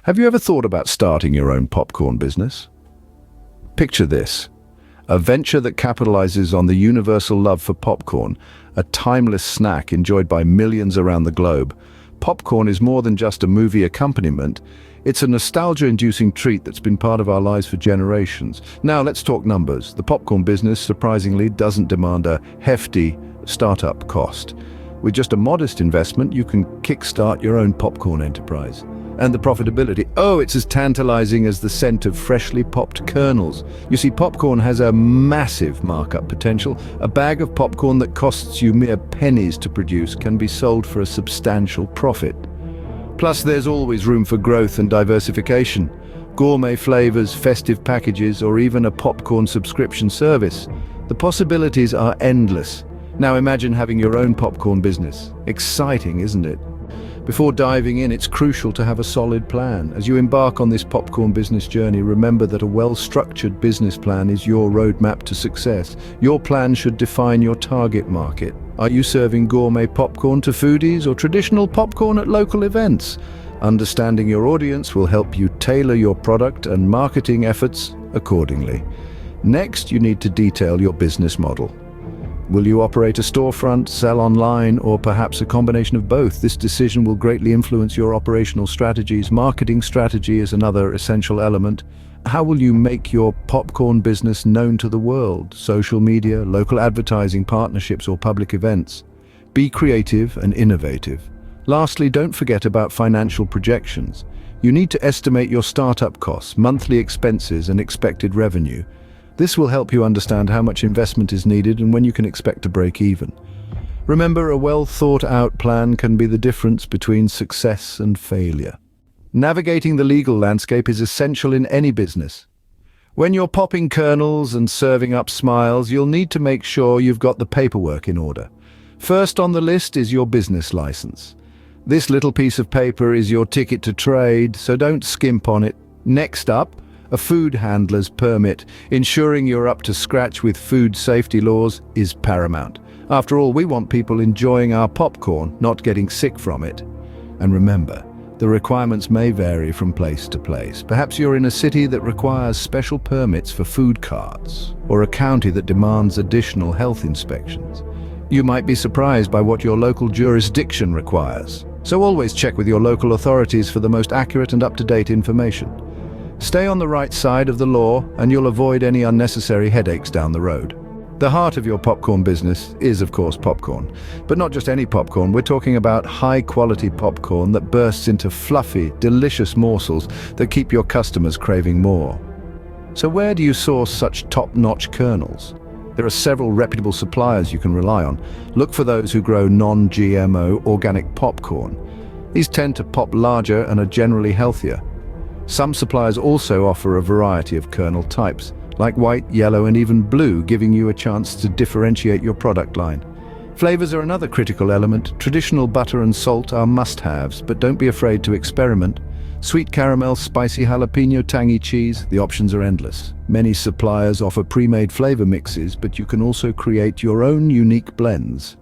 Have you ever thought about starting your own popcorn business? Picture this, a venture that capitalizes on the universal love for popcorn, a timeless snack enjoyed by millions around the globe. Popcorn is more than just a movie accompaniment. It's a nostalgia-inducing treat that's been part of our lives for generations. Now let's talk numbers. The popcorn business, surprisingly, doesn't demand a hefty startup cost. With just a modest investment, you can kickstart your own popcorn enterprise. And the profitability, it's as tantalizing as the scent of freshly popped kernels. You see, popcorn has a massive markup potential. A bag of popcorn that costs you mere pennies to produce can be sold for a substantial profit. Plus, there's always room for growth and diversification. Gourmet flavors, festive packages, or even a popcorn subscription service. The possibilities are endless. Now imagine having your own popcorn business. Exciting, isn't it? Before diving in, it's crucial to have a solid plan. As you embark on this popcorn business journey, remember that a well-structured business plan is your roadmap to success. Your plan should define your target market. Are you serving gourmet popcorn to foodies or traditional popcorn at local events? Understanding your audience will help you tailor your product and marketing efforts accordingly. Next, you need to detail your business model. Will you operate a storefront, sell online, or perhaps a combination of both? This decision will greatly influence your operational strategies. Marketing strategy is another essential element. How will you make your popcorn business known to the world? Social media, local advertising, partnerships, or public events? Be creative and innovative. Lastly, don't forget about financial projections. You need to estimate your startup costs, monthly expenses, and expected revenue. This will help you understand how much investment is needed and when you can expect to break even. Remember, a well-thought-out plan can be the difference between success and failure. Navigating the legal landscape is essential in any business. When you're popping kernels and serving up smiles, you'll need to make sure you've got the paperwork in order. First on the list is your business license. This little piece of paper is your ticket to trade, so don't skimp on it. Next up, a food handler's permit. Ensuring you're up to scratch with food safety laws is paramount. After all, we want people enjoying our popcorn, not getting sick from it. And remember, the requirements may vary from place to place. Perhaps you're in a city that requires special permits for food carts, or a county that demands additional health inspections. You might be surprised by what your local jurisdiction requires. So always check with your local authorities for the most accurate and up-to-date information. Stay on the right side of the law and you'll avoid any unnecessary headaches down the road. The heart of your popcorn business is, of course, popcorn. But not just any popcorn, we're talking about high-quality popcorn that bursts into fluffy, delicious morsels that keep your customers craving more. So where do you source such top-notch kernels? There are several reputable suppliers you can rely on. Look for those who grow non-GMO organic popcorn. These tend to pop larger and are generally healthier. Some suppliers also offer a variety of kernel types, like white, yellow, and even blue, giving you a chance to differentiate your product line. Flavors are another critical element. Traditional butter and salt are must-haves, but don't be afraid to experiment. Sweet caramel, spicy jalapeno, tangy cheese, the options are endless. Many suppliers offer pre-made flavor mixes, but you can also create your own unique blends.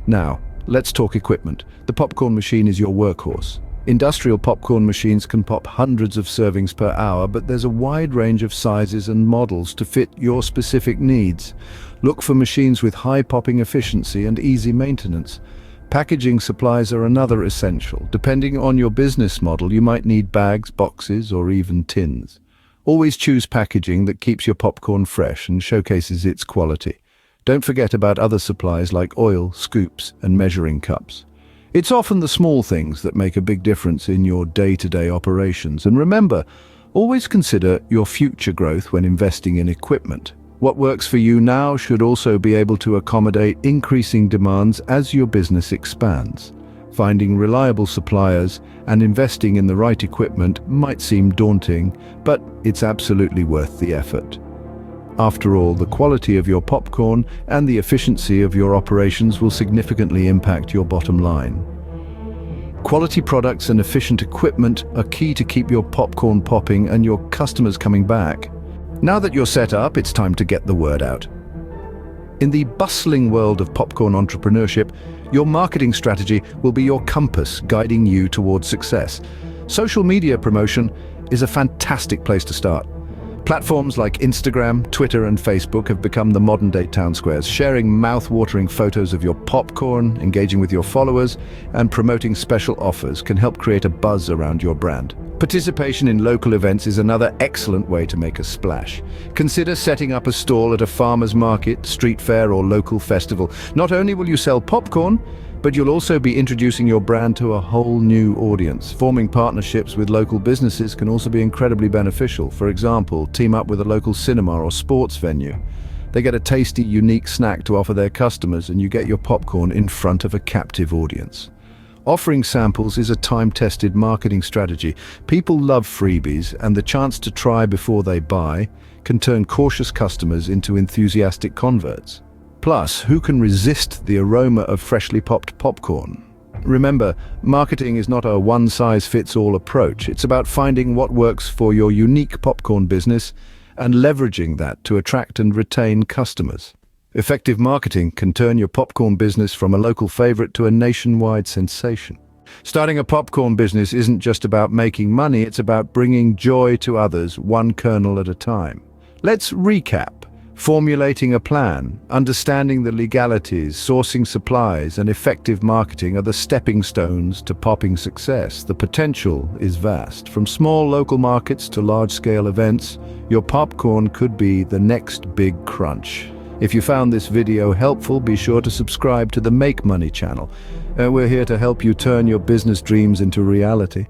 Now, let's talk equipment. The popcorn machine is your workhorse. Industrial popcorn machines can pop hundreds of servings per hour, but there's a wide range of sizes and models to fit your specific needs. Look for machines with high popping efficiency and easy maintenance. Packaging supplies are another essential. Depending on your business model, you might need bags, boxes, or even tins. Always choose packaging that keeps your popcorn fresh and showcases its quality. Don't forget about other supplies like oil, scoops, and measuring cups. It's often the small things that make a big difference in your day-to-day operations. And remember, always consider your future growth when investing in equipment. What works for you now should also be able to accommodate increasing demands as your business expands. Finding reliable suppliers and investing in the right equipment might seem daunting, but it's absolutely worth the effort. After all, the quality of your popcorn and the efficiency of your operations will significantly impact your bottom line. Quality products and efficient equipment are key to keep your popcorn popping and your customers coming back. Now that you're set up, it's time to get the word out. In the bustling world of popcorn entrepreneurship, your marketing strategy will be your compass guiding you towards success. Social media promotion is a fantastic place to start. Platforms like Instagram, Twitter, and Facebook have become the modern-day town squares, sharing mouth-watering photos of your popcorn, engaging with your followers, and promoting special offers can help create a buzz around your brand. Participation in local events is another excellent way to make a splash. Consider setting up a stall at a farmer's market, street fair, or local festival. Not only will you sell popcorn, but you'll also be introducing your brand to a whole new audience. Forming partnerships with local businesses can also be incredibly beneficial. For example, team up with a local cinema or sports venue. They get a tasty, unique snack to offer their customers, and you get your popcorn in front of a captive audience. Offering samples is a time-tested marketing strategy. People love freebies, and the chance to try before they buy can turn cautious customers into enthusiastic converts. Plus, who can resist the aroma of freshly popped popcorn? Remember, marketing is not a one-size-fits-all approach. It's about finding what works for your unique popcorn business and leveraging that to attract and retain customers. Effective marketing can turn your popcorn business from a local favorite to a nationwide sensation. Starting a popcorn business isn't just about making money, it's about bringing joy to others, one kernel at a time. Let's recap. Formulating a plan, understanding the legalities, sourcing supplies, and effective marketing are the stepping stones to popping success. The potential is vast. From small local markets to large-scale events, your popcorn could be the next big crunch. If you found this video helpful, be sure to subscribe to the Make Money channel. We're here to help you turn your business dreams into reality.